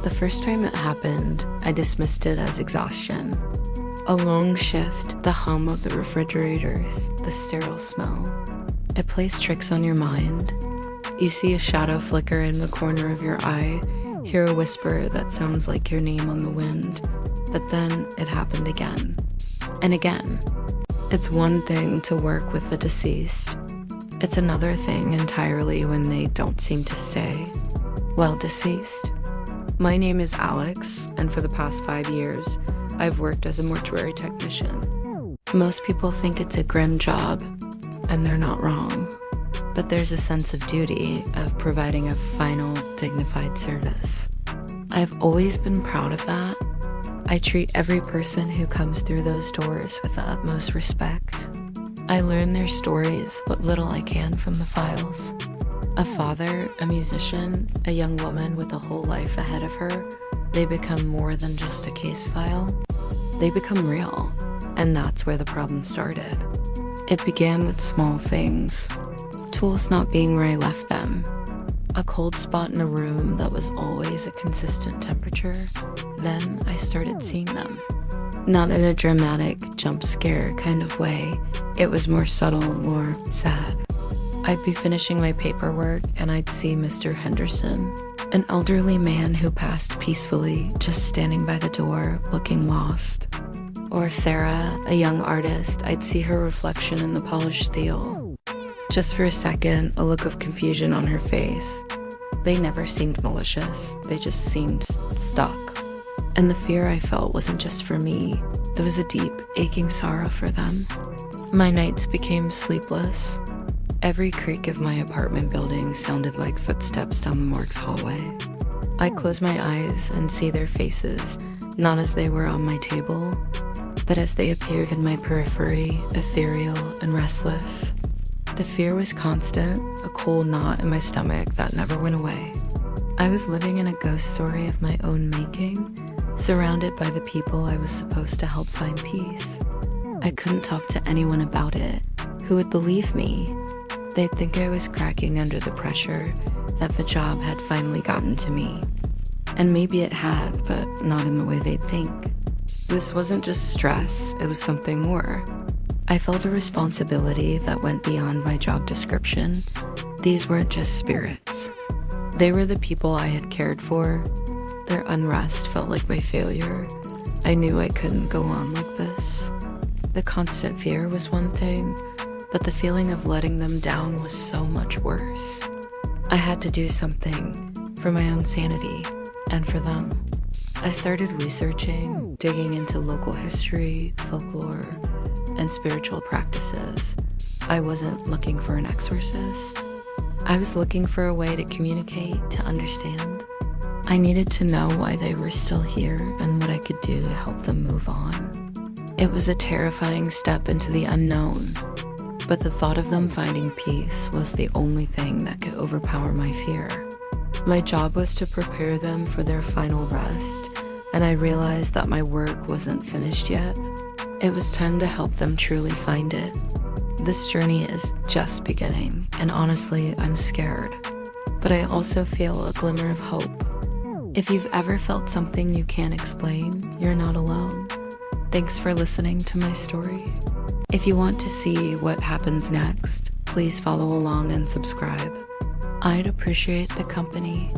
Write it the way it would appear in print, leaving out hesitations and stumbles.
The first time it happened, I dismissed it as exhaustion. A long shift, the hum of the refrigerators, the sterile smell. It plays tricks on your mind. You see a shadow flicker in the corner of your eye, hear a whisper that sounds like your name on the wind, but then it happened again and again. It's one thing to work with the deceased. It's another thing entirely when they don't seem to stay. Well, deceased. My name is Alex, and for the past 5 years, I've worked as a mortuary technician. Most people think it's a grim job, and they're not wrong. But there's a sense of duty of providing a final, dignified service. I've always been proud of that. I treat every person who comes through those doors with the utmost respect. I learn their stories, what little I can from the files. A father, a musician, a young woman with a whole life ahead of her, they become more than just a case file. They become real, and that's where the problem started. It began with small things. Tools not being where I left them. A cold spot in a room that was always a consistent temperature. Then I started seeing them. Not in a dramatic, jump scare kind of way. It was more subtle, more sad. I'd be finishing my paperwork and I'd see Mr. Henderson, an elderly man who passed peacefully, just standing by the door, looking lost. Or Sarah, a young artist, I'd see her reflection in the polished steel. Just for a second, a look of confusion on her face. They never seemed malicious, they just seemed stuck. And the fear I felt wasn't just for me, it was a deep, aching sorrow for them. My nights became sleepless. Every creak of my apartment building sounded like footsteps down the morgue's hallway. I close my eyes and see their faces, not as they were on my table, but as they appeared in my periphery, ethereal and restless. The fear was constant, a cold knot in my stomach that never went away. I was living in a ghost story of my own making, surrounded by the people I was supposed to help find peace. I couldn't talk to anyone about it. Who would believe me? They'd think I was cracking under the pressure, that the job had finally gotten to me. And maybe it had, but not in the way they'd think. This wasn't just stress, it was something more. I felt a responsibility that went beyond my job description. These weren't just spirits. They were the people I had cared for. Their unrest felt like my failure. I knew I couldn't go on like this. The constant fear was one thing, but the feeling of letting them down was so much worse. I had to do something for my own sanity and for them. I started researching, digging into local history, folklore, and spiritual practices. I wasn't looking for an exorcist. I was looking for a way to communicate, to understand. I needed to know why they were still here and what I could do to help them move on. It was a terrifying step into the unknown, but the thought of them finding peace was the only thing that could overpower my fear. My job was to prepare them for their final rest, and I realized that my work wasn't finished yet. It was time to help them truly find it. This journey is just beginning, and honestly, I'm scared. But I also feel a glimmer of hope. If you've ever felt something you can't explain, you're not alone. Thanks for listening to my story. If you want to see what happens next, please follow along and subscribe. I'd appreciate the company.